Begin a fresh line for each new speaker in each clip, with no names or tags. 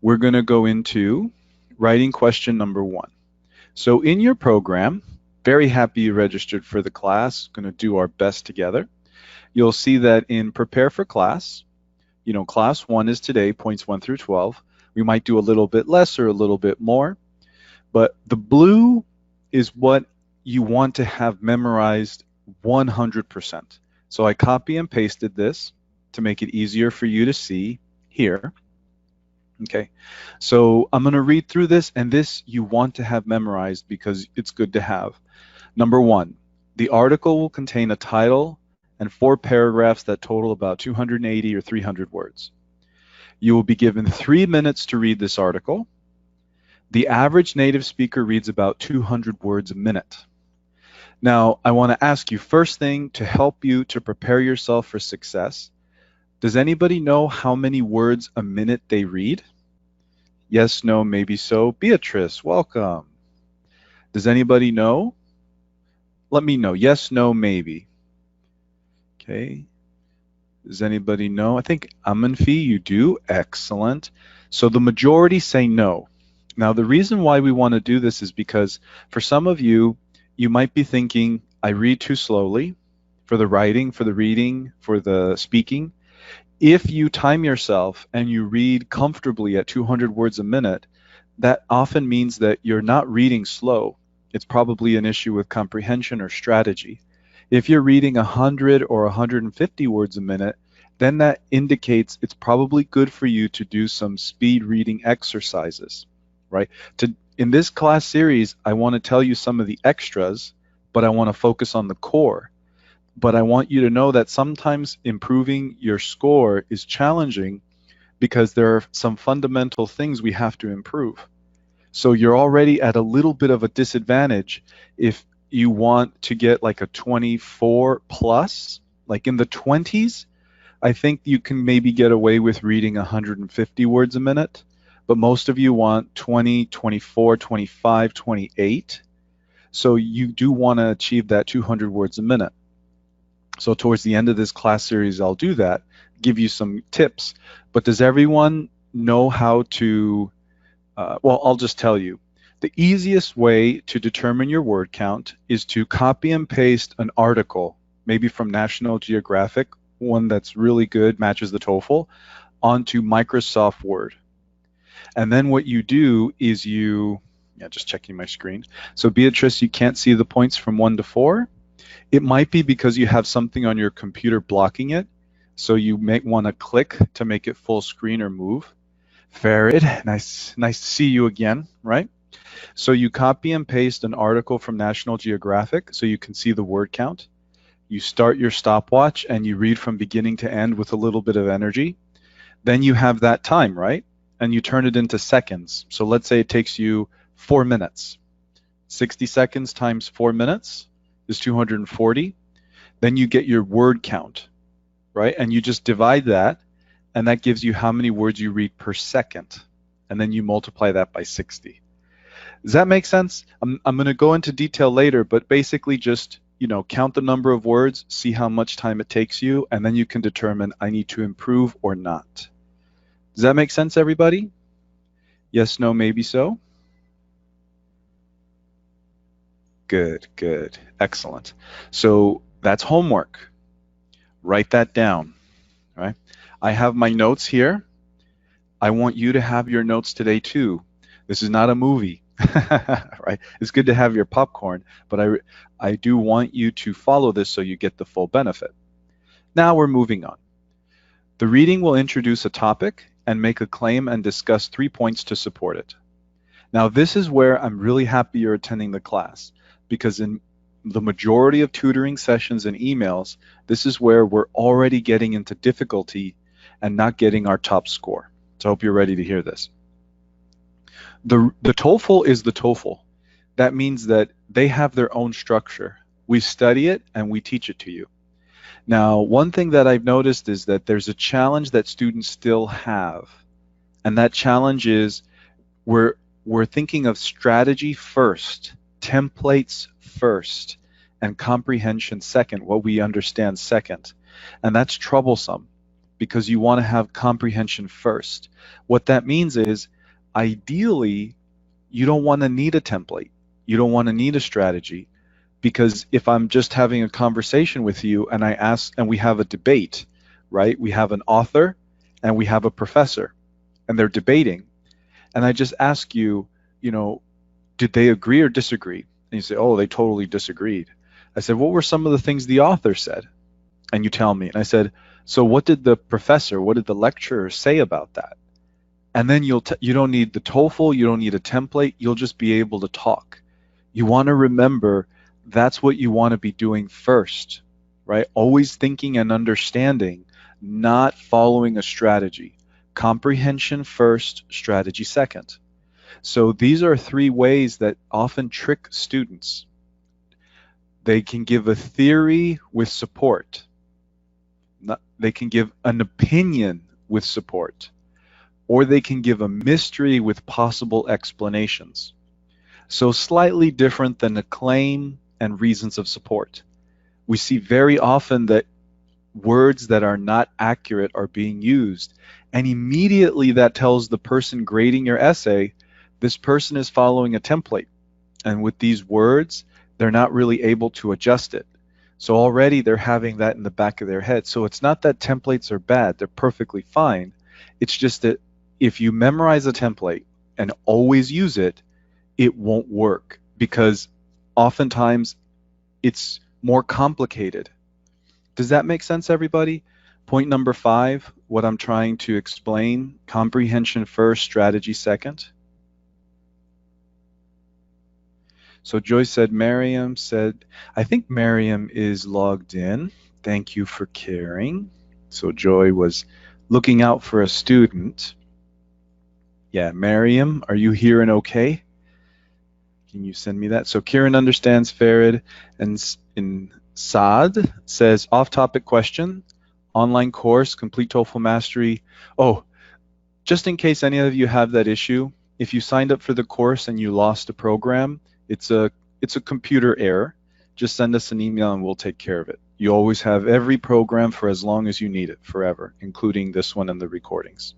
we're going to go into writing question number 1. So in your program, very happy you registered for the class, going to do our best together. You'll see that in prepare for class, class 1 is today, points 1 through 12. We might do a little bit less or a little bit more, but the blue is what you want to have memorized 100%. So I copy and pasted this to make it easier for you to see here. Okay, so I'm going to read through this, and this you want to have memorized because it's good to have. Number 1, the article will contain a title and 4 paragraphs that total about 280 or 300 words. You will be given 3 minutes to read this article. The average native speaker reads about 200 words a minute. Now, I want to ask you, first thing, to help you to prepare yourself for success, does anybody know how many words a minute they read? Yes, no, maybe so. Beatrice, welcome. Does anybody know? Let me know. Yes, no, maybe. Okay. Does anybody know? I think Amanfi, you do. Excellent. So the majority say no. Now, the reason why we want to do this is because for some of you, you might be thinking, I read too slowly for the writing, for the reading, for the speaking. If you time yourself and you read comfortably at 200 words a minute, that often means that you're not reading slow. It's probably an issue with comprehension or strategy. If you're reading 100 or 150 words a minute, then that indicates it's probably good for you to do some speed reading exercises, right? In this class series, I want to tell you some of the extras, but I want to focus on the core. But I want you to know that sometimes improving your score is challenging because there are some fundamental things we have to improve. So you're already at a little bit of a disadvantage if you want to get like a 24 plus, like in the 20s. I think you can maybe get away with reading 150 words a minute, but most of you want 20, 24, 25, 28. So you do want to achieve that 200 words a minute. So towards the end of this class series, I'll do that, give you some tips. But does everyone know how to, well, I'll just tell you. The easiest way to determine your word count is to copy and paste an article, maybe from National Geographic, one that's really good, matches the TOEFL, onto Microsoft Word. And then what you do is just checking my screen. So Beatrice, you can't see the points from 1 to 4. It might be because you have something on your computer blocking it, so you may want to click to make it full screen or move. Farid, nice to see you again, right? So you copy and paste an article from National Geographic so you can see the word count. You start your stopwatch and you read from beginning to end with a little bit of energy. Then you have that time, right? And you turn it into seconds. So let's say it takes you 4 minutes. 60 seconds times 4 minutes is 240. Then you get your word count, right? And you just divide that, and that gives you how many words you read per second. And then you multiply that by 60. Does that make sense? I'm going to go into detail later, but basically just, count the number of words, see how much time it takes you, and then you can determine I need to improve or not. Does that make sense, everybody? Yes, no, maybe so? Good, good, excellent. So that's homework. Write that down, right? I have my notes here. I want you to have your notes today too. This is not a movie, right? It's good to have your popcorn, but I do want you to follow this so you get the full benefit. Now we're moving on. The reading will introduce a topic and make a claim and discuss 3 points to support it. Now this is where I'm really happy you're attending the class, because in the majority of tutoring sessions and emails, this is where we're already getting into difficulty and not getting our top score. So I hope you're ready to hear this. The TOEFL is the TOEFL. That means that they have their own structure. We study it and we teach it to you. Now, one thing that I've noticed is that there's a challenge that students still have. And that challenge is we're thinking of strategy first, templates first, and comprehension second, what we understand second. And that's troublesome because you want to have comprehension first. What that means is, ideally, you don't want to need a template. You don't want to need a strategy, because if I'm just having a conversation with you and I ask and we have a debate, right? We have an author and we have a professor and they're debating, and I just ask you, you know, did they agree or disagree? And you say, oh, they totally disagreed. I said, what were some of the things the author said? And you tell me. And I said, so what did the professor, what did the lecturer say about that? And then you don't need the TOEFL, you don't need a template, you'll just be able to talk. You want to remember that's what you want to be doing first, right? Always thinking and understanding, not following a strategy. Comprehension first, strategy second. So these are three ways that often trick students. They can give a theory with support. They can give an opinion with support, or they can give a mystery with possible explanations. So slightly different than a claim and reasons of support. We see very often that words that are not accurate are being used, and immediately that tells the person grading your essay, this person is following a template, and with these words, they're not really able to adjust it. So already they're having that in the back of their head. So it's not that templates are bad, they're perfectly fine. It's just that if you memorize a template and always use it, it won't work, because oftentimes it's more complicated. Does that make sense, everybody? Point number 5, what I'm trying to explain, comprehension first, strategy second. So Joyce said, Miriam said, I think Miriam is logged in. Thank you for caring. So Joy was looking out for a student. Yeah, Miriam, are you hearing okay? Can you send me that? So Kieran understands Farid, and in Saad says, off-topic question, online course, complete TOEFL mastery. Oh, just in case any of you have that issue, if you signed up for the course and you lost a program, it's a computer error. Just send us an email and we'll take care of it. You always have every program for as long as you need it, forever, including this one and the recordings.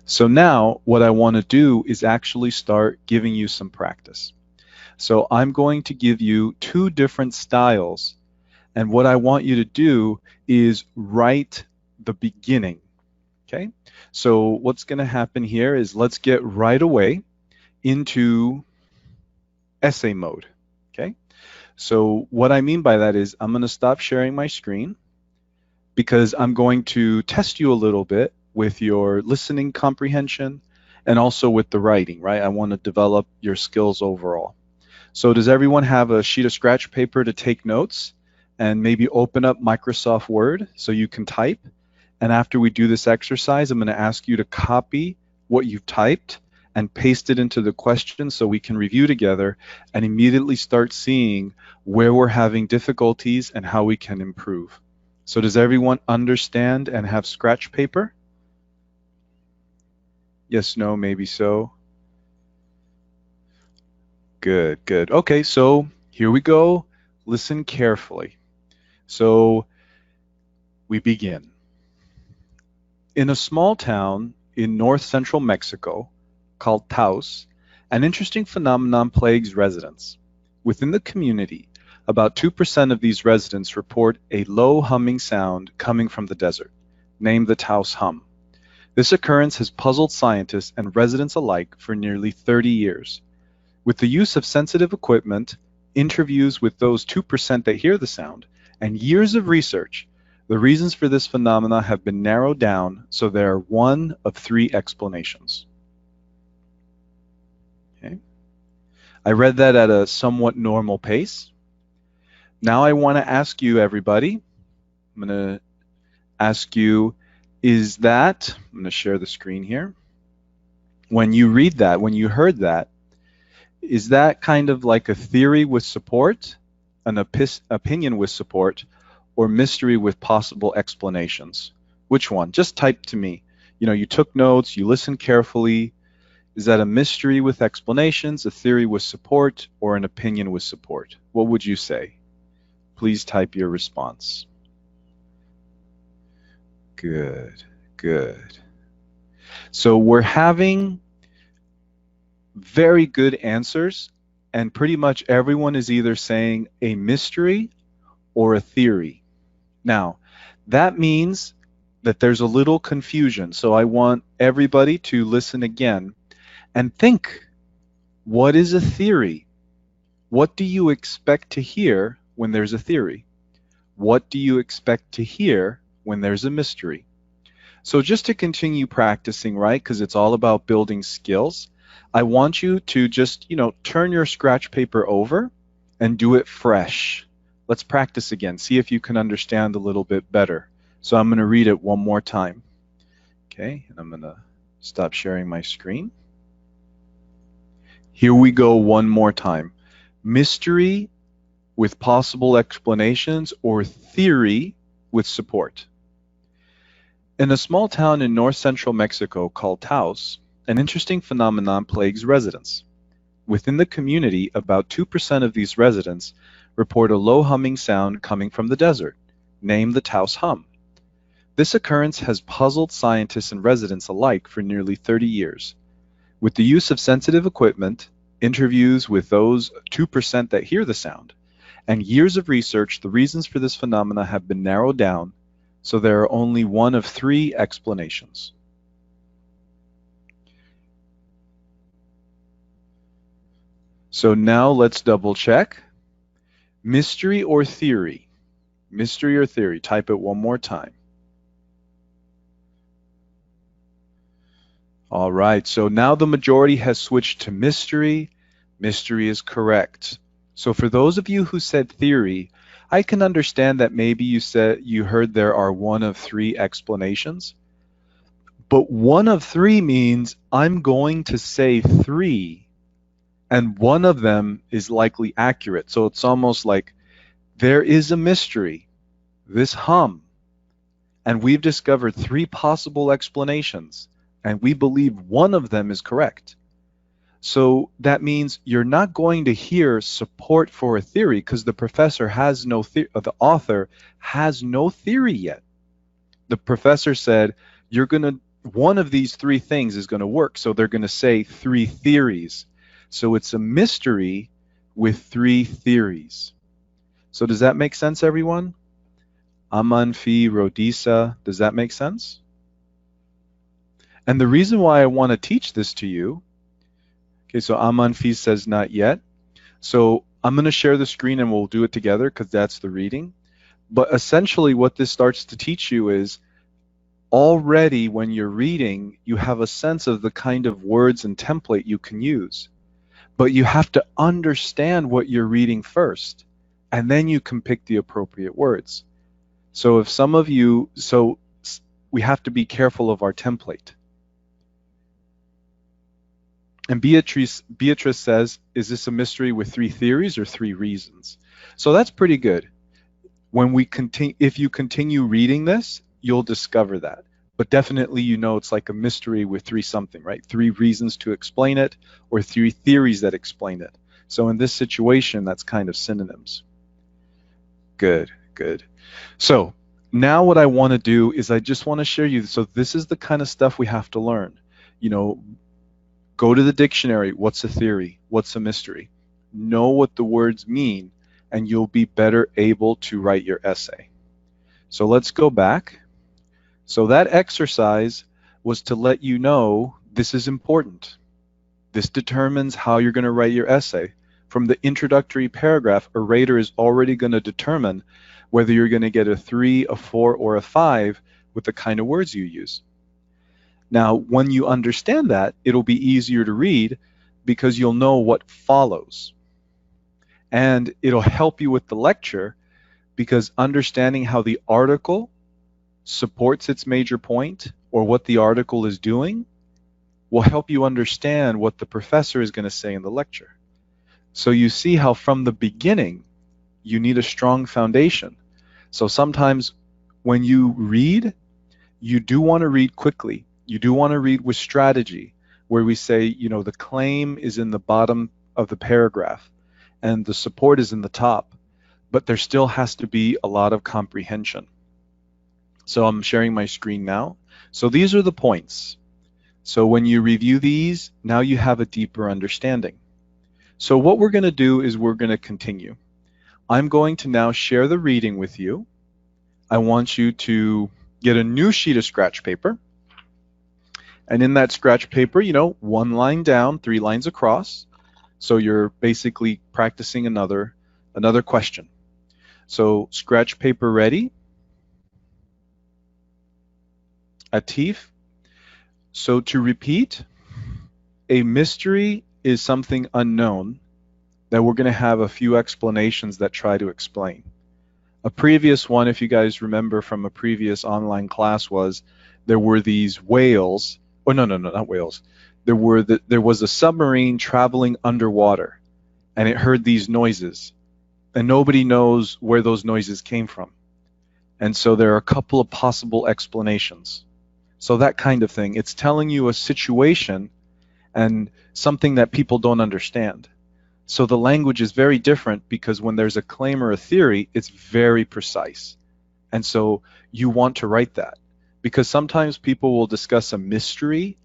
So now what I want to do is actually start giving you some practice. So I'm going to give you 2 different styles, and what I want you to do is write the beginning. Okay, so what's going to happen here is let's get right away into essay mode. Okay, so what I mean by that is I'm going to stop sharing my screen, because I'm going to test you a little bit with your listening comprehension and also with the writing, right? I want to develop your skills overall. So does everyone have a sheet of scratch paper to take notes, and maybe open up Microsoft Word so you can type? And after we do this exercise, I'm going to ask you to copy what you've typed and paste it into the question so we can review together and immediately start seeing where we're having difficulties and how we can improve. So does everyone understand and have scratch paper? Yes, no, maybe so. Good, good. Okay, so here we go. Listen carefully. So we begin. In a small town in north central Mexico called Taos, an interesting phenomenon plagues residents. Within the community, about 2% of these residents report a low humming sound coming from the desert, named the Taos hum. This occurrence has puzzled scientists and residents alike for nearly 30 years. With the use of sensitive equipment, interviews with those 2% that hear the sound, and years of research, the reasons for this phenomena have been narrowed down, so there are 1 of 3 explanations. Okay. I read that at a somewhat normal pace. Now I want to ask you, everybody, I'm going to ask you, is that, I'm going to share the screen here. When you read that, when you heard that, is that kind of like a theory with support, an opinion with support, or mystery with possible explanations? Which one? Just type to me. You know, you took notes, you listened carefully. Is that a mystery with explanations, a theory with support, or an opinion with support? What would you say? Please type your response. Good, good. So we're having very good answers, and pretty much everyone is either saying a mystery or a theory. Now, that means that there's a little confusion. So I want everybody to listen again and think, what is a theory? What do you expect to hear when there's a theory? What do you expect to hear when there's a mystery? So just to continue practicing, right, because it's all about building skills, I want you to just, turn your scratch paper over and do it fresh. Let's practice again. See if you can understand a little bit better. So I'm going to read it one more time. Okay, and I'm going to stop sharing my screen. Here we go one more time. Mystery with possible explanations or theory with support. In a small town in north-central Mexico called Taos, an interesting phenomenon plagues residents. Within the community, about 2% of these residents report a low humming sound coming from the desert, named the Taos hum. This occurrence has puzzled scientists and residents alike for nearly 30 years. With the use of sensitive equipment, interviews with those 2% that hear the sound, and years of research, the reasons for this phenomena have been narrowed down, so there are only one of three explanations. So now let's double check. Mystery or theory? Mystery or theory? Type it one more time. All right, so now the majority has switched to mystery. Mystery is correct. So for those of you who said theory, I can understand that maybe you heard there are one of three explanations. But one of three means I'm going to say three, and one of them is likely accurate. So it's almost like there is a mystery, this hum, and we've discovered three possible explanations, and we believe one of them is correct. So that means you're not going to hear support for a theory because the professor has no theory, the author has no theory yet. The professor said one of these three things is going to work, so they're going to say three theories. So it's a mystery with three theories. So does that make sense, everyone? Amanfi, Rodisa, does that make sense? And the reason why I want to teach this to you, okay, so Amanfi says not yet. So I'm going to share the screen and we'll do it together because that's the reading. But essentially what this starts to teach you is already when you're reading, you have a sense of the kind of words and template you can use. But you have to understand what you're reading first, and then you can pick the appropriate words. So if some of you, we have to be careful of our template. And Beatrice says, is this a mystery with three theories or three reasons? So that's pretty good. If you continue reading this, you'll discover that. But definitely it's like a mystery with three something, right? Three reasons to explain it or three theories that explain it. So in this situation, that's kind of synonyms. Good, good. So now what I want to do is I just want to share you. So this is the kind of stuff we have to learn. Go to the dictionary. What's a theory? What's a mystery? Know what the words mean, and you'll be better able to write your essay. So let's go back. So that exercise was to let you know this is important. This determines how you're going to write your essay. From the introductory paragraph, a rater is already going to determine whether you're going to get a 3, a 4, or a 5 with the kind of words you use. Now, when you understand that, it'll be easier to read because you'll know what follows. And it'll help you with the lecture because understanding how the article supports its major point or what the article is doing will help you understand what the professor is going to say in the lecture. So you see how from the beginning, you need a strong foundation. So sometimes when you read, you do want to read quickly. You do want to read with strategy, where we say, the claim is in the bottom of the paragraph and the support is in the top, but there still has to be a lot of comprehension. So I'm sharing my screen now. So these are the points. So when you review these, now you have a deeper understanding. So what we're going to do is we're going to continue. I'm going to now share the reading with you. I want you to get a new sheet of scratch paper. And in that scratch paper, one line down, 3 lines across. So you're basically practicing another question. So scratch paper ready. Atif. So to repeat, a mystery is something unknown that we're going to have a few explanations that try to explain. A previous one, if you guys remember from a previous online class, was there were these whales. Oh, no, not whales. There was a submarine traveling underwater, and it heard these noises, and nobody knows where those noises came from. And so there are a couple of possible explanations. So that kind of thing. It's telling you a situation and something that people don't understand. So the language is very different because when there's a claim or a theory, it's very precise. And so you want to write that because sometimes people will discuss a mystery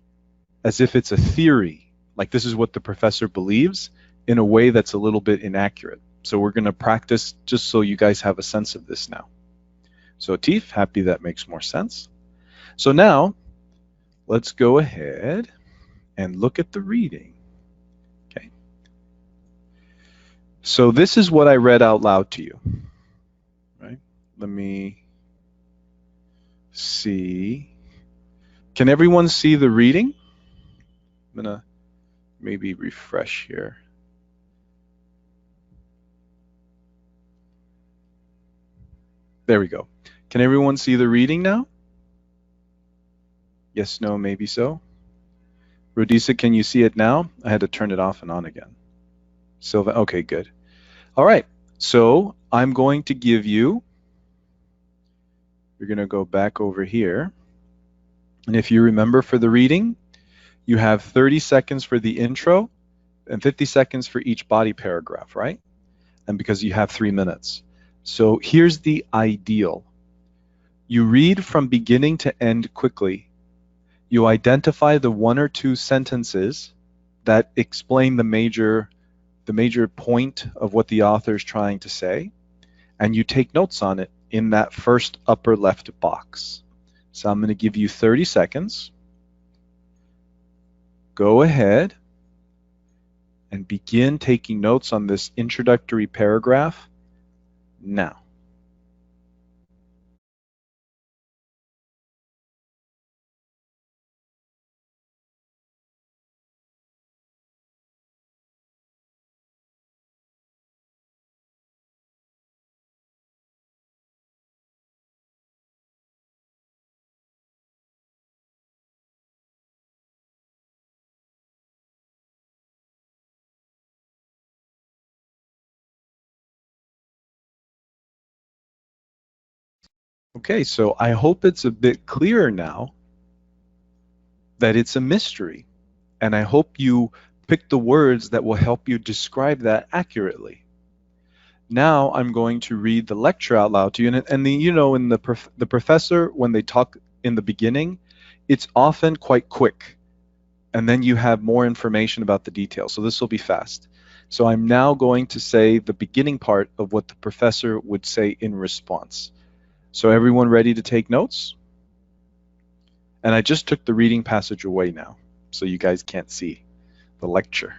as if it's a theory, like this is what the professor believes, in a way that's a little bit inaccurate. So we're going to practice just so you guys have a sense of this now. So Atif, happy that makes more sense. So now let's go ahead and look at the reading. Okay. So this is what I read out loud to you. Right? Let me see. Can everyone see the reading? I'm going to maybe refresh here. There we go. Can everyone see the reading now? Yes, no, maybe so. Rodisa, can you see it now? I had to turn it off and on again. Silva, okay, good. All right, so I'm going to give you, you're going to go back over here. And if you remember for the reading, you have 30 seconds for the intro and 50 seconds for each body paragraph, right? And because you have 3 minutes. So here's the ideal. You read from beginning to end quickly. You identify the 1 or 2 sentences that explain the major point of what the author is trying to say, and you take notes on it in that first upper left box. So I'm going to give you 30 seconds. Go ahead and begin taking notes on this introductory paragraph now. Okay, so I hope it's a bit clearer now that it's a mystery, and I hope you pick the words that will help you describe that accurately. Now I'm going to read the lecture out loud to you, and in the professor, when they talk in the beginning, it's often quite quick, and then you have more information about the details. So this will be fast. So I'm now going to say the beginning part of what the professor would say in response. So everyone ready to take notes? And I just took the reading passage away now, so you guys can't see the lecture.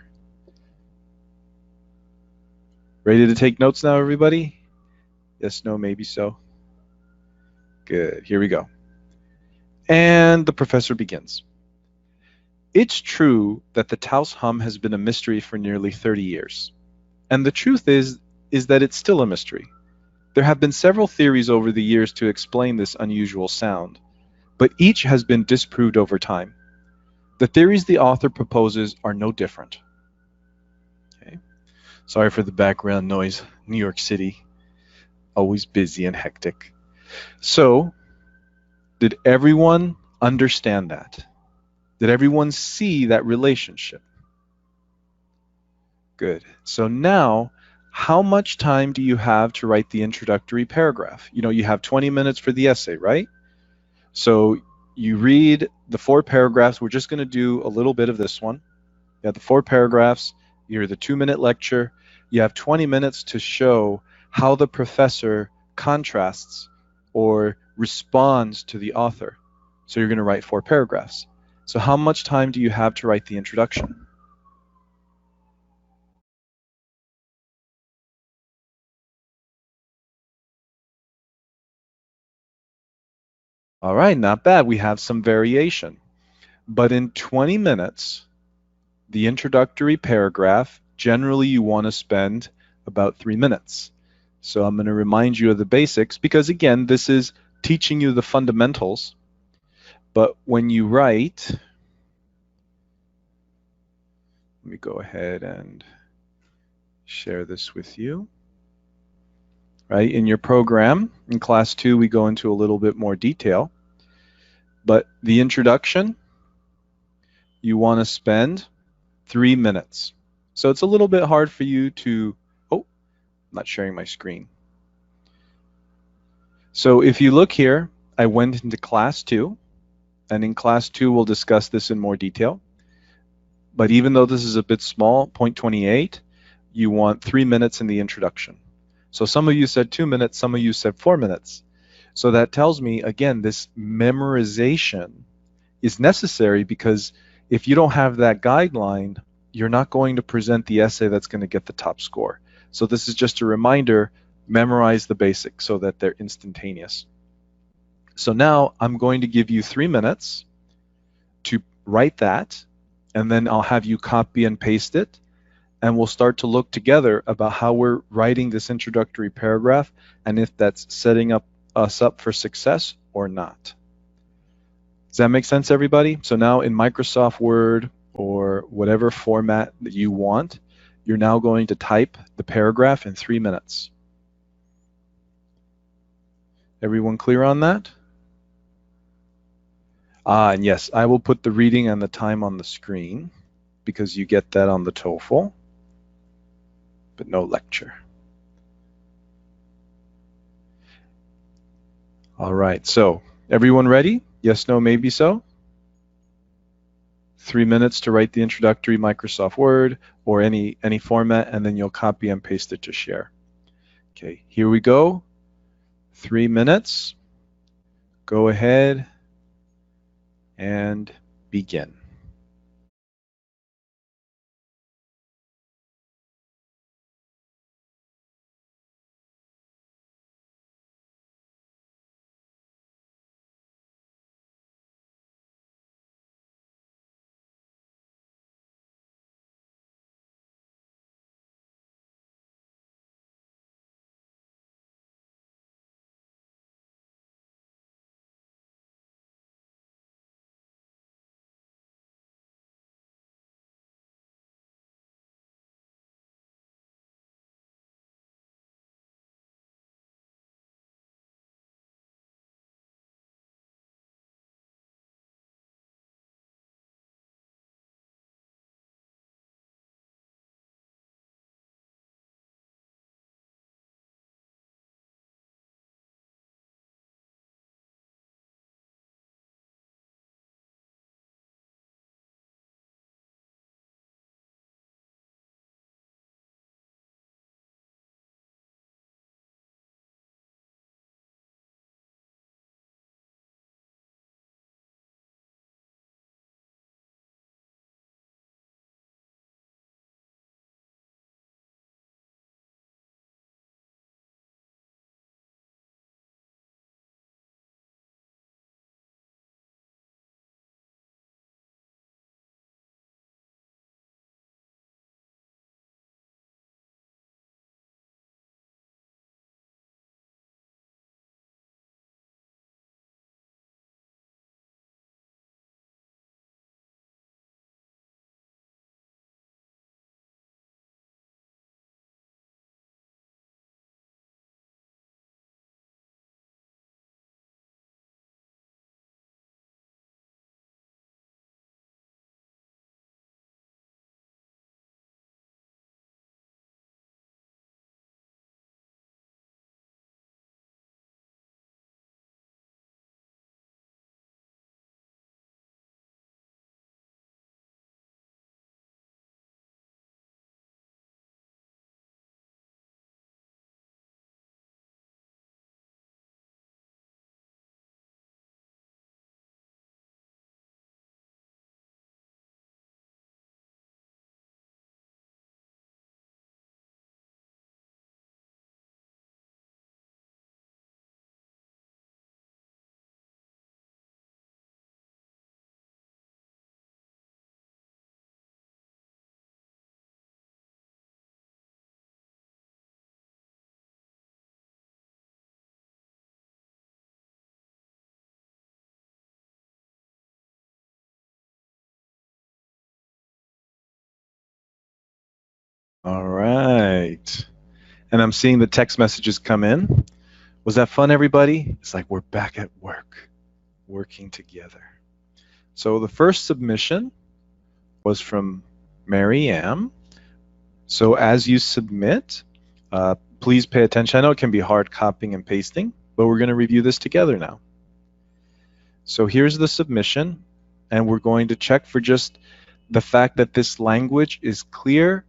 Ready to take notes now, everybody? Yes, no, maybe so. Good, here we go. And the professor begins. It's true that the Taos hum has been a mystery for nearly 30 years. And the truth is that it's still a mystery. There have been several theories over the years to explain this unusual sound, but each has been disproved over time. The theories the author proposes are no different. Okay. Sorry for the background noise. New York City, always busy and hectic. So, did everyone understand that? Did everyone see that relationship? Good. So now, how much time do you have to write the introductory paragraph? You have 20 minutes for the essay, right? So you read the 4 paragraphs. We're just going to do a little bit of this one. You have the 4 paragraphs. You're the 2-minute lecture. You have 20 minutes to show how the professor contrasts or responds to the author. So you're going to write 4 paragraphs. So how much time do you have to write the introduction? All right, not bad. We have some variation. But in 20 minutes, the introductory paragraph, generally you want to spend about 3 minutes. So I'm going to remind you of the basics because, again, this is teaching you the fundamentals. But when you write, let me go ahead and share this with you. Right, in your program, in class 2, we go into a little bit more detail. But the introduction, you want to spend 3 minutes. So it's a little bit hard for you to, oh, I'm not sharing my screen. So if you look here, I went into class 2, and in class 2, we'll discuss this in more detail. But even though this is a bit small, point 28, you want 3 minutes in the introduction. So some of you said 2 minutes, some of you said 4 minutes. So that tells me, again, this memorization is necessary because if you don't have that guideline, you're not going to present the essay that's going to get the top score. So this is just a reminder, memorize the basics so that they're instantaneous. So now I'm going to give you 3 minutes to write that, and then I'll have you copy and paste it, and we'll start to look together about how we're writing this introductory paragraph and if that's setting us up for success or not. Does that make sense, everybody? So now in Microsoft Word or whatever format that you want, you're now going to type the paragraph in 3 minutes. Everyone clear on that? And yes, I will put the reading and the time on the screen because you get that on the TOEFL, but no lecture. All right, so everyone ready? Yes, no, maybe so? 3 minutes to write the introductory Microsoft Word or any format, and then you'll copy and paste it to share. Okay, here we go. 3 minutes. Go ahead and begin. All right. And I'm seeing the text messages come in. Was that fun, everybody? It's like we're back at work, working together. So the first submission was from Mary Ann. So as you submit, please pay attention. I know it can be hard copying and pasting, but we're going to review this together now. So here's the submission, and we're going to check for just the fact that this language is clear,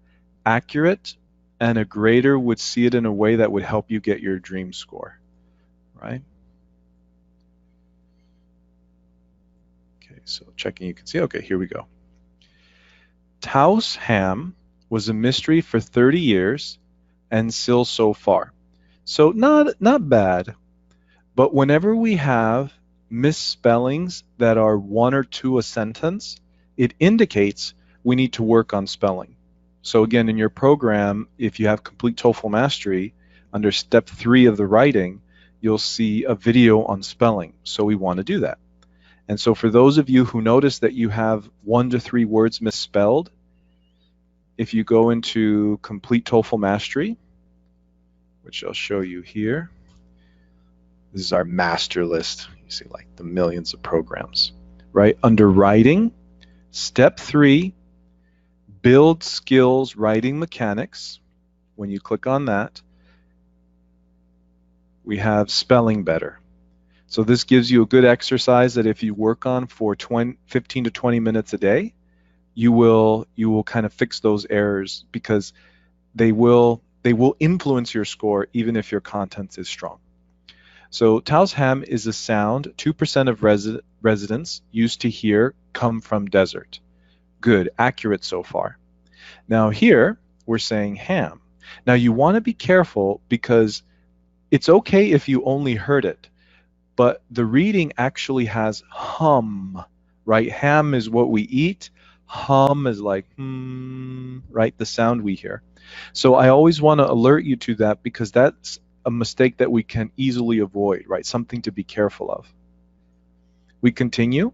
accurate, and a grader would see it in a way that would help you get your dream score, right? Okay, so checking, you can see, okay, here we go. Taos ham was a mystery for 30 years and still so far. So not bad, but whenever we have misspellings that are one or two a sentence, it indicates we need to work on spelling. So again, in your program, if you have complete TOEFL mastery, under step 3 of the writing, you'll see a video on spelling. So we want to do that. And so for those of you who notice that you have 1 to 3 words misspelled, if you go into complete TOEFL mastery, which I'll show you here, this is our master list. You see like the millions of programs, right? Under writing, step 3, build skills writing mechanics. When you click on that, we have spelling better. So this gives you a good exercise that if you work on for 15 to 20 minutes a day, you will kind of fix those errors because they will influence your score even if your content is strong. So Taos ham is a sound 2% of residents used to hear come from desert. Good, accurate so far. Now here we're saying ham. Now you want to be careful because it's okay if you only heard it, but the reading actually has hum, right? Ham is what we eat. Hum is like right? The sound we hear. So I always want to alert you to that because that's a mistake that we can easily avoid, right? Something to be careful of. We continue.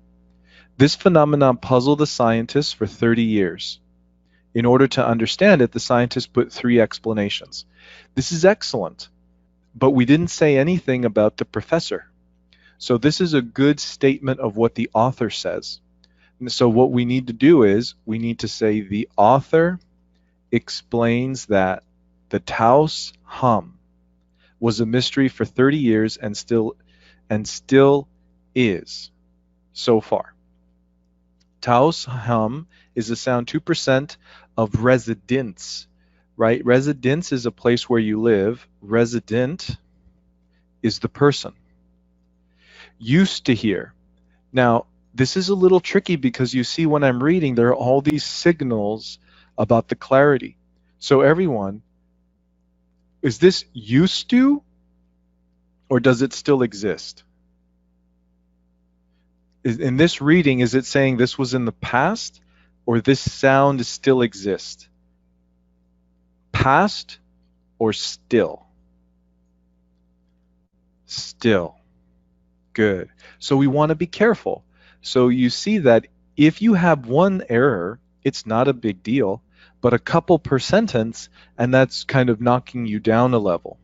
This phenomenon puzzled the scientists for 30 years. In order to understand it, the scientists put 3 explanations. This is excellent, but we didn't say anything about the professor. So this is a good statement of what the author says. And so what we need to do is we need to say the author explains that the Taos hum was a mystery for 30 years and still is so far. Taos hum is a sound 2% of residence, right? Residence is a place where you live. Resident is the person. Used to hear. Now, this is a little tricky because you see when I'm reading, there are all these signals about the clarity. So everyone, is this used to or does it still exist? In this reading, is it saying this was in the past or this sound still exists? Past or still? Still. Good. So we want to be careful. So you see that if you have one error, it's not a big deal, but a couple per sentence, and that's kind of knocking you down a level.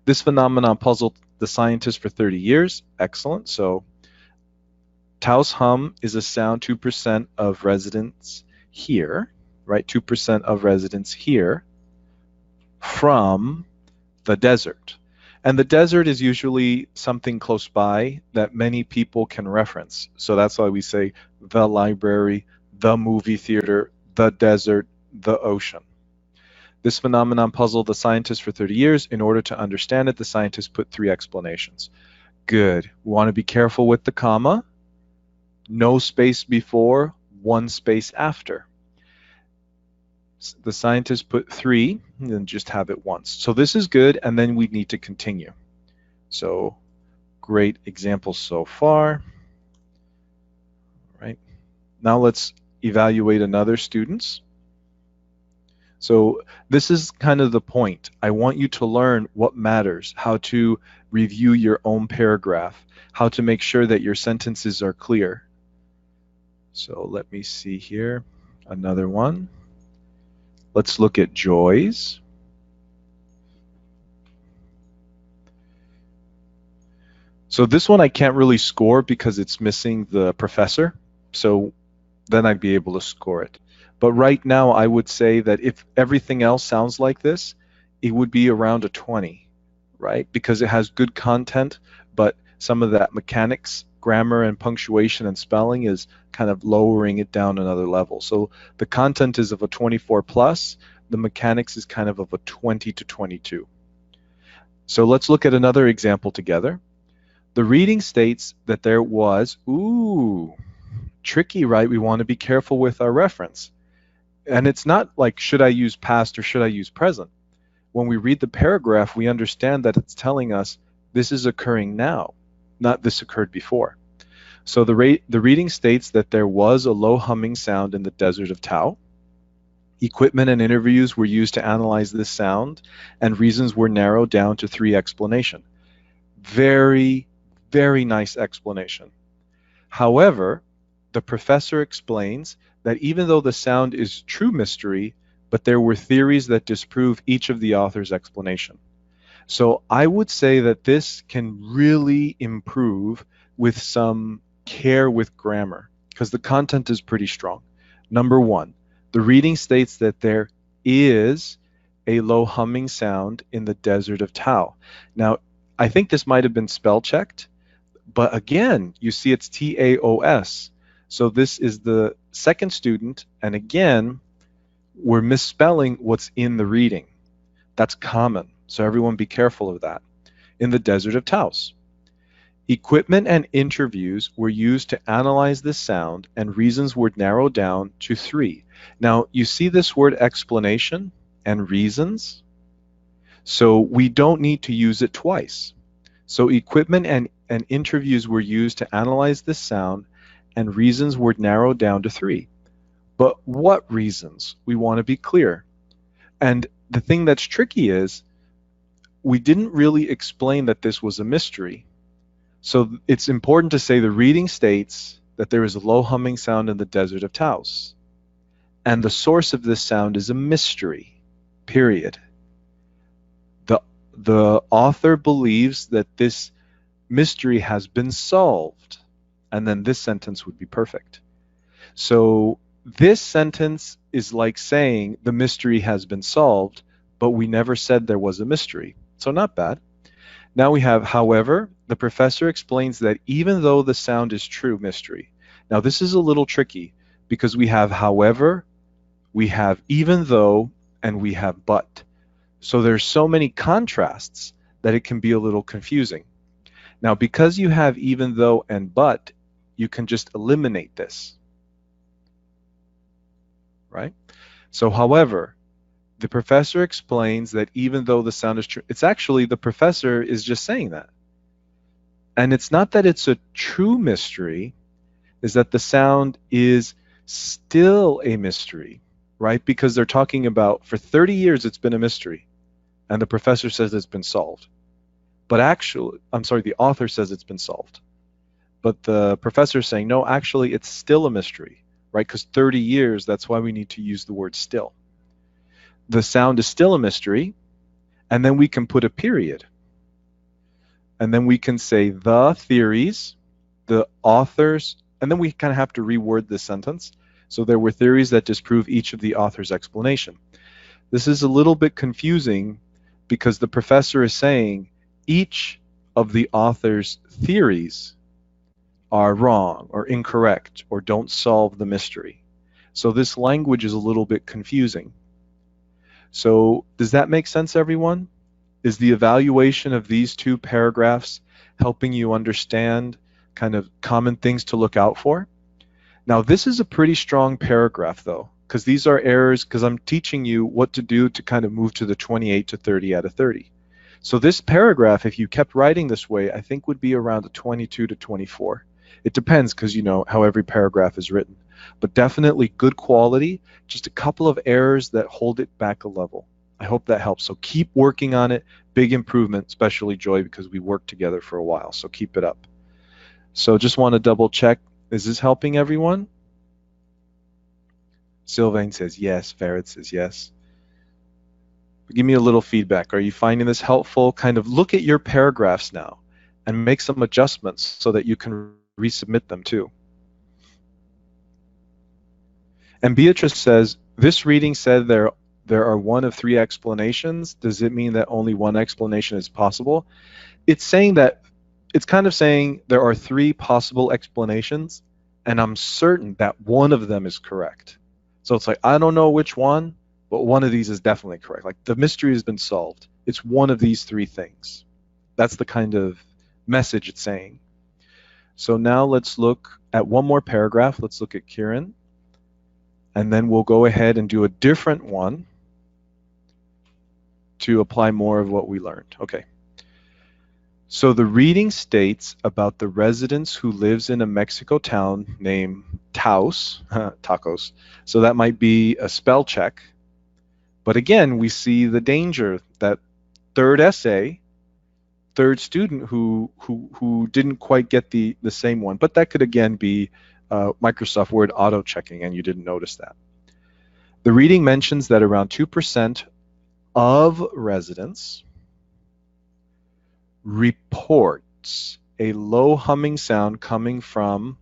This phenomenon puzzled the scientists for 30 years. Excellent. So Taos hum is a sound 2% of residents here, right? 2% of residents here from the desert. And the desert is usually something close by that many people can reference. So that's why we say the library, the movie theater, the desert, the ocean. This phenomenon puzzled the scientists for 30 years. In order to understand it, the scientists put 3 explanations. Good. We want to be careful with the comma. No space before, 1 space after. The scientists put 3 and then just have it once. So this is good, and then we need to continue. So great examples so far. All right. Now let's evaluate another student's. So this is kind of the point. I want you to learn what matters, how to review your own paragraph, how to make sure that your sentences are clear. So let me see here, another one. Let's look at joys. So this one I can't really score because it's missing the professor. So then I'd be able to score it. But right now I would say that if everything else sounds like this, it would be around a 20, right? Because it has good content, but some of that mechanics, grammar and punctuation and spelling is kind of lowering it down another level. So the content is of a 24 plus, the mechanics is kind of a 20 to 22. So let's look at another example together. The reading states that there was, ooh, tricky, right? We want to be careful with our reference. And it's not like, should I use past or should I use present? When we read the paragraph, we understand that it's telling us this is occurring now, not this occurred before. So the reading states that there was a low humming sound in the desert of Tao. Equipment and interviews were used to analyze this sound, and reasons were narrowed down to 3 explanations. Very, very nice explanation. However, the professor explains that even though the sound is true mystery, but there were theories that disprove each of the author's explanation. So I would say that this can really improve with some care with grammar because the content is pretty strong. Number 1, the reading states that there is a low humming sound in the desert of Tao. Now, I think this might have been spell checked, but again, you see it's TAOS. So this is the second student, and again, we're misspelling what's in the reading. That's common, so everyone be careful of that. In the desert of Taos. Equipment and interviews were used to analyze this sound, and reasons were narrowed down to 3. Now, you see this word explanation and reasons? So we don't need to use it twice. So equipment and interviews were used to analyze this sound, and reasons were narrowed down to 3. But what reasons? We want to be clear. And the thing that's tricky is we didn't really explain that this was a mystery. So it's important to say the reading states that there is a low humming sound in the desert of Taos. And the source of this sound is a mystery, period. The author believes that this mystery has been solved. And then this sentence would be perfect. So this sentence is like saying the mystery has been solved, but we never said there was a mystery. So not bad. Now we have, however, the professor explains that even though the sound is true mystery. Now this is a little tricky because we have however, we have even though, and we have but. So there's so many contrasts that it can be a little confusing. Now because you have even though and but, you can just eliminate this. Right? So however, the professor explains that even though the sound is true, it's actually the professor is just saying that. And it's not that it's a true mystery, is that the sound is still a mystery, right? Because they're talking about for 30 years it's been a mystery, and the professor says it's been solved. But actually, I'm sorry, the author says it's been solved. But the professor is saying, no, actually it's still a mystery, right? Because 30 years, that's why we need to use the word still. The sound is still a mystery, and then we can put a period. And then we can say the theories, the authors, and then we kind of have to reword this sentence. So there were theories that disprove each of the author's explanation. This is a little bit confusing because the professor is saying each of the author's theories are wrong or incorrect or don't solve the mystery. So this language is a little bit confusing. So does that make sense, everyone? Is the evaluation of these 2 paragraphs helping you understand kind of common things to look out for? Now, this is a pretty strong paragraph, though, because these are errors, because I'm teaching you what to do to kind of move to the 28 to 30 out of 30. So this paragraph, if you kept writing this way, I think would be around a 22 to 24. It depends, because you know how every paragraph is written. But definitely good quality, just a couple of errors that hold it back a level. I hope that helps. So keep working on it. Big improvement, especially Joy, because we worked together for a while. So keep it up. So just want to double check. Is this helping everyone? Sylvain says yes. Farad says yes. Give me a little feedback. Are you finding this helpful? Kind of look at your paragraphs now and make some adjustments so that you can resubmit them too. And Beatrice says, this reading said there are one of three explanations. Does it mean that only one explanation is possible? It's saying that, it's kind of saying there are three possible explanations, and I'm certain that one of them is correct. So it's like, I don't know which one, but one of these is definitely correct. Like the mystery has been solved. It's one of these three things. That's the kind of message it's saying. So now let's look at one more paragraph. Let's look at Kieran. And then we'll go ahead and do a different one to apply more of what we learned. Okay. So the reading states about the resident who lives in a Mexico town named Taos, tacos. So that might be a spell check. But again, we see the danger that third essay, third student who didn't quite get the same one, but that could again be Microsoft Word auto checking and you didn't notice that. The reading mentions that around 2% of residents reports a low humming sound coming from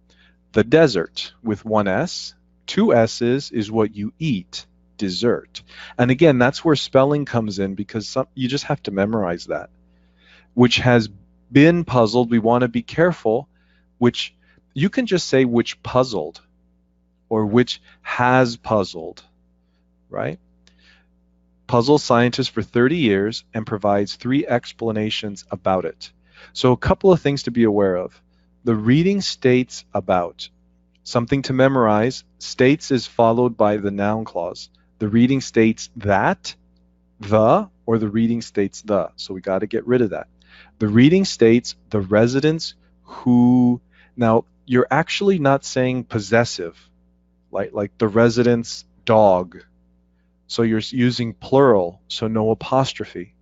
the desert with one S. Two S's is what you eat, dessert. And again, that's where spelling comes in because you just have to memorize that. Which has been puzzled, we want to be careful, which you can just say which puzzled or which has puzzled, right? Puzzle scientist for 30 years and provides three explanations about it. So a couple of things to be aware of. The reading states about, something to memorize. States is followed by the noun clause. The reading states that, the, or the reading states the. So we got to get rid of that. The reading states the residents who, now you're actually not saying possessive, like the resident's dog. So you're using plural, so no apostrophe.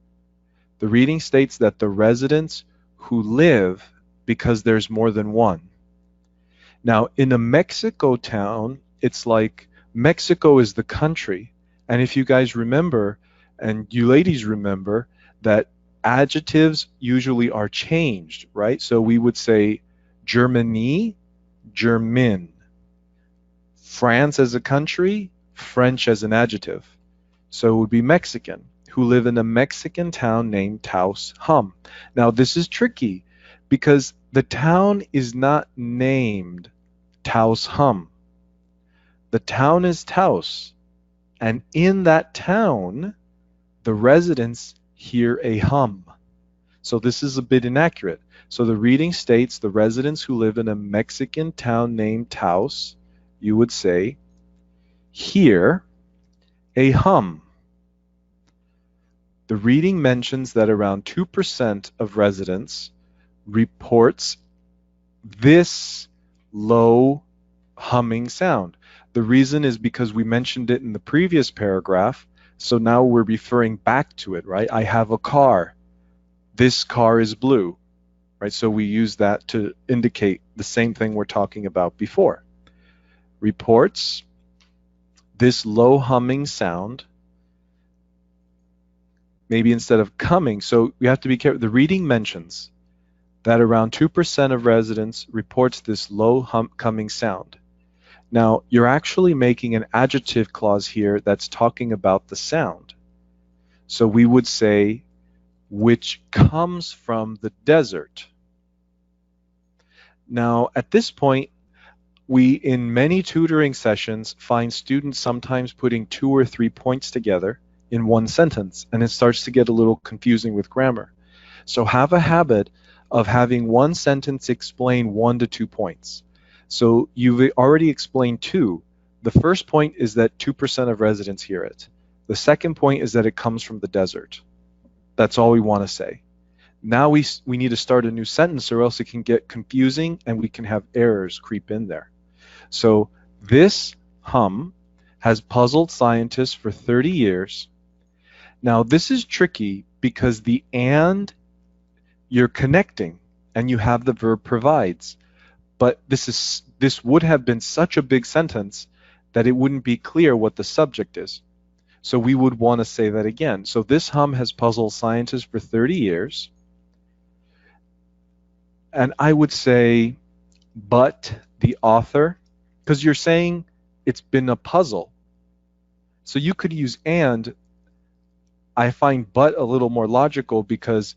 The reading states that the residents who live, because there's more than one. Now, in a Mexico town, it's like Mexico is the country. And if you guys remember, and you ladies remember, that adjectives usually are changed, right? So we would say Germany, German. France as a country, French as an adjective. So it would be Mexican, who live in a Mexican town named Taos Hum. Now this is tricky because the town is not named Taos Hum. The town is Taos, and in that town, the residents hear a hum. So this is a bit inaccurate. So the reading states the residents who live in a Mexican town named Taos, you would say, hear a hum. The reading mentions that around 2% of residents reports this low humming sound. The reason is because we mentioned it in the previous paragraph, so now we're referring back to it, right? I have a car. This car is blue, right? So we use that to indicate the same thing we're talking about before. Reports this low humming sound, maybe instead of coming, so we have to be careful. The reading mentions that around 2% of residents reports this low humming sound. Now, you're actually making an adjective clause here that's talking about the sound. So we would say, which comes from the desert. Now, at this point, we, in many tutoring sessions, find students sometimes putting 2 or 3 points together in one sentence, and it starts to get a little confusing with grammar. So have a habit of having one sentence explain 1 to 2 points. So you've already explained 2. The first point is that 2% of residents hear it. The second point is that it comes from the desert. That's all we want to say. Now we need to start a new sentence or else it can get confusing and we can have errors creep in there. So this hum has puzzled scientists for 30 years. Now this is tricky because the and, you're connecting and you have the verb provides. But this would have been such a big sentence that it wouldn't be clear what the subject is. So we would want to say that again. So this hum has puzzled scientists for 30 years. And I would say, but the author, because you're saying it's been a puzzle. So you could use and. I find but a little more logical because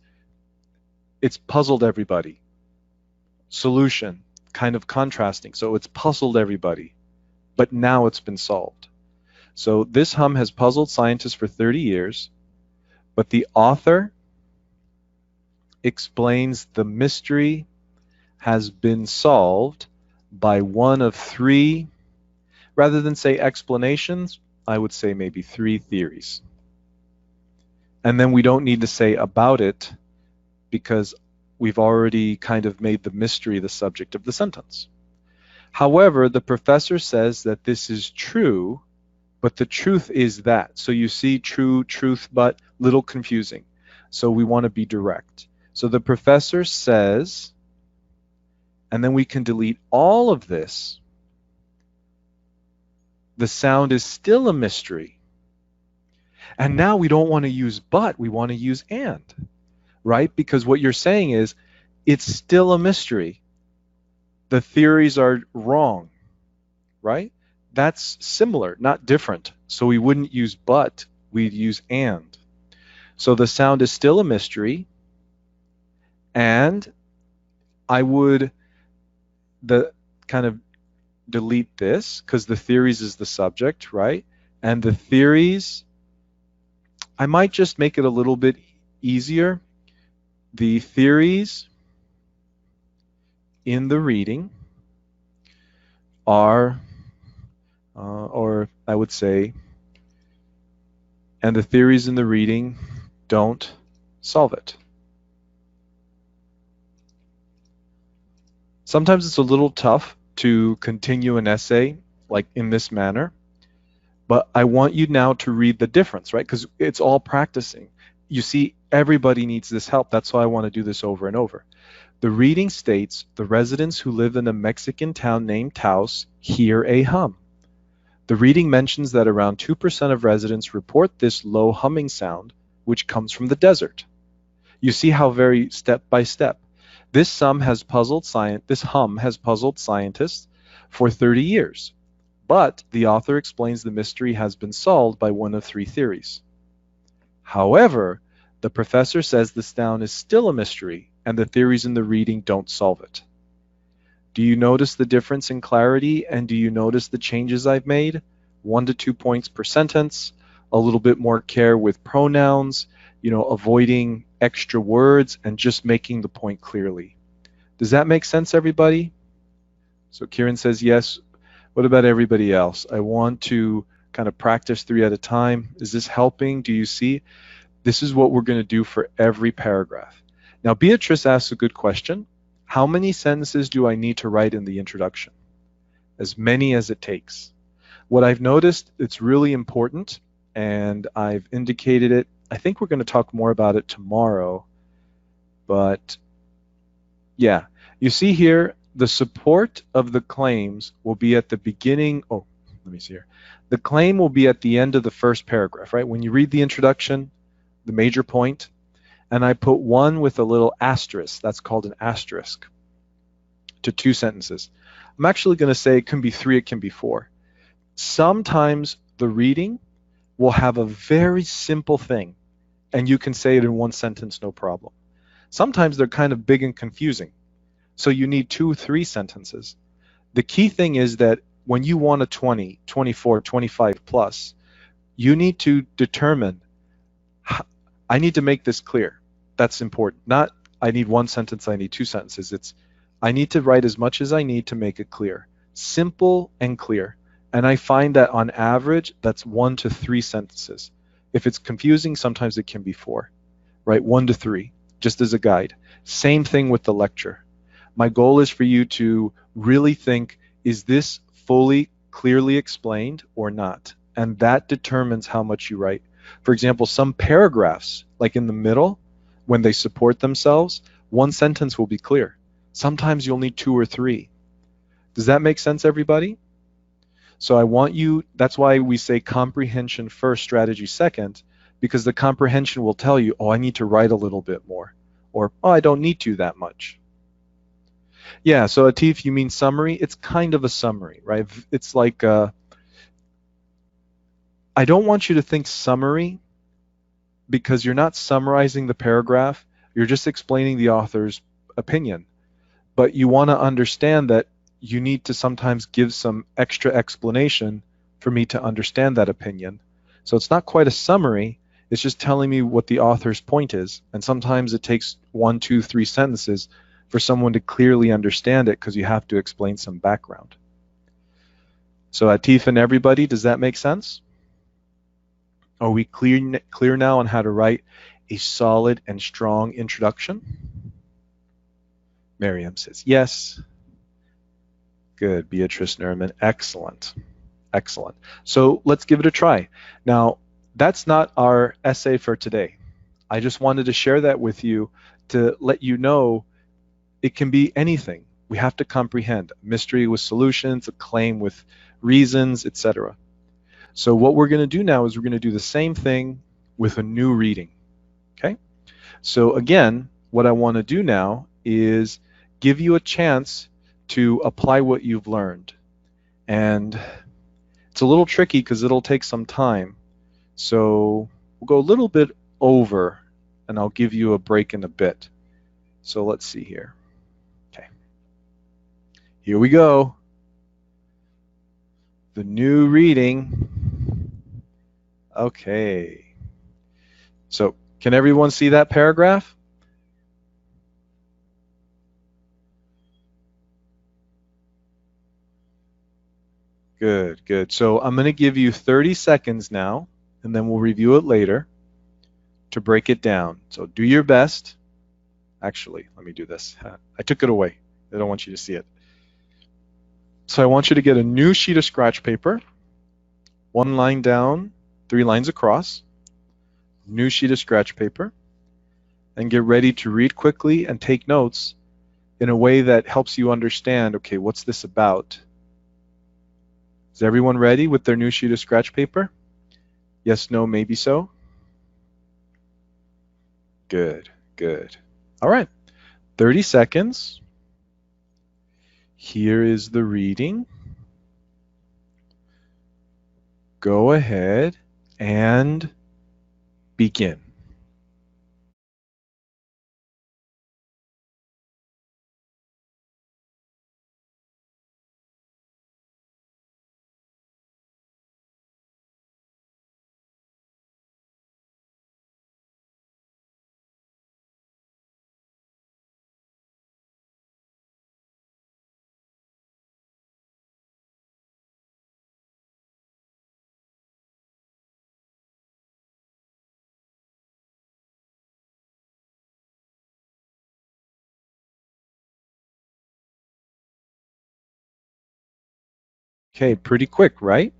it's puzzled everybody. Solution, kind of contrasting. So it's puzzled everybody, but now it's been solved. So this hum has puzzled scientists for 30 years, but the author explains the mystery has been solved by one of three, rather than say explanations, I would say maybe three theories. And then we don't need to say about it because we've already kind of made the mystery the subject of the sentence. However, the professor says that this is true, but the truth is that. So you see true, truth, but little confusing. So we want to be direct. So the professor says, and then we can delete all of this. The sound is still a mystery. And now we don't want to use but, we want to use and, right? Because what you're saying is, it's still a mystery. The theories are wrong, right? That's similar, not different. So we wouldn't use but, we'd use and. So the sound is still a mystery, and I would kind of delete this because the theories is the subject, right? And the theories, I might just make it a little bit easier. The theories in the reading are, or I would say, and the theories in the reading don't solve it. Sometimes it's a little tough to continue an essay like in this manner, but I want you now to read the difference, right? Because it's all practicing. You see, everybody needs this help. That's why I want to do this over and over. The reading states, the residents who live in a Mexican town named Taos hear a hum. The reading mentions that around 2% of residents report this low humming sound, which comes from the desert. You see how very step by step. This hum has puzzled scientists for 30 years, but the author explains the mystery has been solved by one of three theories. However, the professor says the sound is still a mystery, and the theories in the reading don't solve it. Do you notice the difference in clarity, and do you notice the changes I've made? 1 to 2 points per sentence, a little bit more care with pronouns, avoiding extra words and just making the point clearly. Does that make sense, everybody? So Kieran says yes. What about everybody else? I want to kind of practice 3 at a time. Is this helping? Do you see? This is what we're going to do for every paragraph. Now, Beatrice asks a good question. How many sentences do I need to write in the introduction? As many as it takes. What I've noticed, it's really important, and I've indicated it. I think we're going to talk more about it tomorrow, but yeah, you see here, the support of the claims will be at the beginning. Oh, let me see here. The claim will be at the end of the first paragraph, right? When you read the introduction, the major point, and I put one with a little asterisk. That's called an asterisk to 2 sentences. I'm actually going to say it can be 3, it can be 4. Sometimes the reading will have a very simple thing, and you can say it in 1 sentence, no problem. Sometimes they're kind of big and confusing, so you need 2 or 3 sentences. The key thing is that when you want a 20, 24, 25 plus, you need to determine, I need to make this clear. That's important. Not, I need 1 sentence, I need 2 sentences. It's, I need to write as much as I need to make it clear. Simple and clear. And I find that on average, that's 1 to 3 sentences. If it's confusing, sometimes it can be 4, right? 1 to 3, just as a guide. Same thing with the lecture. My goal is for you to really think, is this fully, clearly explained or not? And that determines how much you write. For example, some paragraphs, like in the middle, when they support themselves, 1 sentence will be clear. Sometimes you'll need 2 or 3. Does that make sense, everybody? So I want you, that's why we say comprehension first, strategy second, because the comprehension will tell you, oh, I need to write a little bit more, or oh, I don't need to that much. Yeah, so Atif, you mean summary? It's kind of a summary, right? It's like, I don't want you to think summary because you're not summarizing the paragraph, you're just explaining the author's opinion. But you want to understand that you need to sometimes give some extra explanation for me to understand that opinion. So it's not quite a summary, it's just telling me what the author's point is. And sometimes it takes 1, 2, 3 sentences for someone to clearly understand it because you have to explain some background. So Atif and everybody, does that make sense? Are we clear now on how to write a solid and strong introduction? Miriam says yes. Good, Beatrice Nerman, excellent, excellent. So let's give it a try. Now, that's not our essay for today. I just wanted to share that with you to let you know it can be anything. We have to comprehend mystery with solutions, a claim with reasons, etc. So what we're going to do now is we're going to do the same thing with a new reading. Okay? So again, what I want to do now is give you a chance to apply what you've learned. And it's a little tricky because it'll take some time. So we'll go a little bit over and I'll give you a break in a bit. So let's see here. Okay. Here we go. The new reading. Okay. So can everyone see that paragraph? Good, good. So I'm going to give you 30 seconds now, and then we'll review it later to break it down. So do your best. Actually, let me do this. I took it away. I don't want you to see it. So I want you to get a new sheet of scratch paper, 1 line down, 3 lines across, new sheet of scratch paper, and get ready to read quickly and take notes in a way that helps you understand, okay, what's this about? Is everyone ready with their new sheet of scratch paper? Yes, no, maybe so? Good, good. All right, 30 seconds. Here is the reading. Go ahead and begin. Okay, pretty quick, right?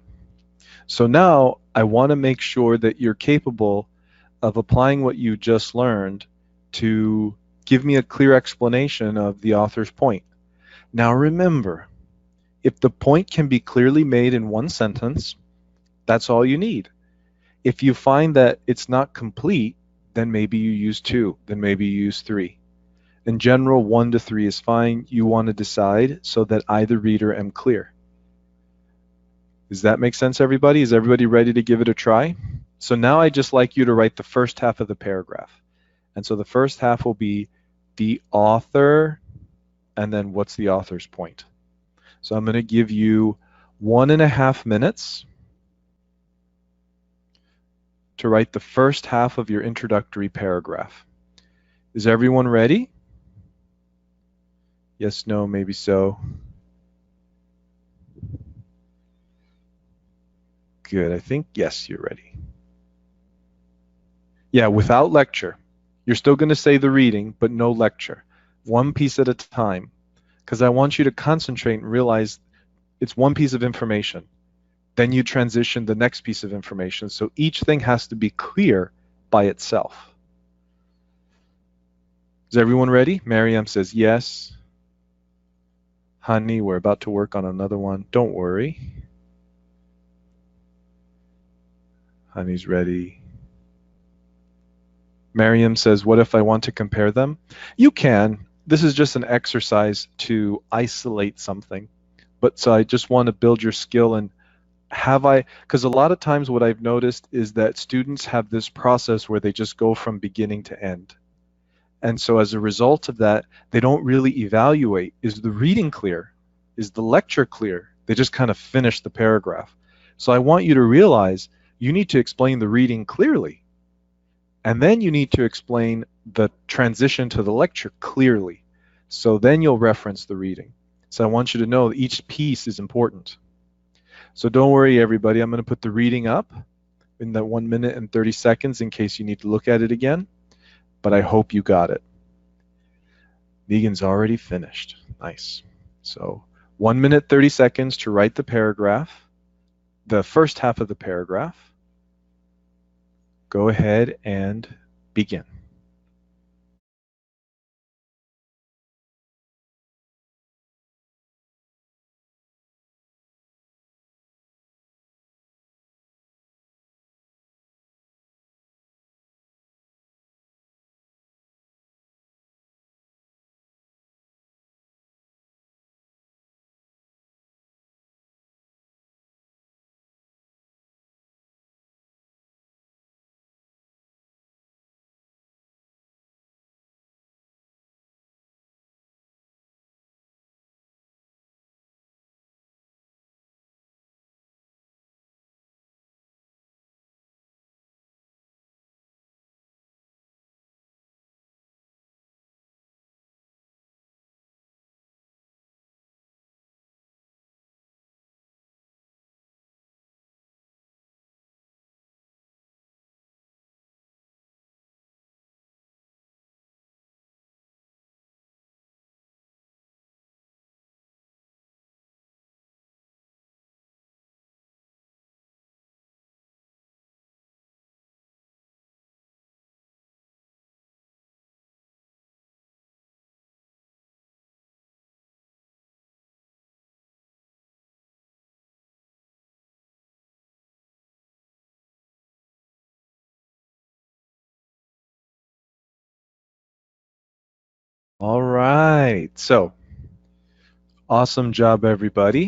So now I want to make sure that you're capable of applying what you just learned to give me a clear explanation of the author's point. Now remember, if the point can be clearly made in 1 sentence, that's all you need. If you find that it's not complete, then maybe you use 2, then maybe you use 3. In general, 1 to 3 is fine. You want to decide so that I, the reader, am clear. Does that make sense, everybody? Is everybody ready to give it a try? So now I'd just like you to write the first half of the paragraph. And so the first half will be the author, and then what's the author's point? So I'm going to give you 1.5 minutes to write the first half of your introductory paragraph. Is everyone ready? Yes, no, maybe so. Good, I think, yes, you're ready. Yeah, without lecture. You're still going to say the reading, but no lecture. 1 piece at a time, because I want you to concentrate and realize it's 1 piece of information. Then you transition the next piece of information. So each thing has to be clear by itself. Is everyone ready? Mariam says yes. Honey, we're about to work on another one. Don't worry. Honey's ready. Miriam says, what if I want to compare them? You can. This is just an exercise to isolate something. But so I just want to build your skill and because a lot of times what I've noticed is that students have this process where they just go from beginning to end. And so as a result of that, they don't really evaluate, is the reading clear? Is the lecture clear? They just kind of finish the paragraph. So I want you to realize you need to explain the reading clearly. And then you need to explain the transition to the lecture clearly. So then you'll reference the reading. So I want you to know that each piece is important. So don't worry, everybody. I'm going to put the reading up in that 1 minute and 30 seconds in case you need to look at it again. But I hope you got it. Megan's already finished. Nice. So 1 minute, 30 seconds to write the paragraph, the first half of the paragraph. Go ahead and begin. All right. So awesome job, everybody.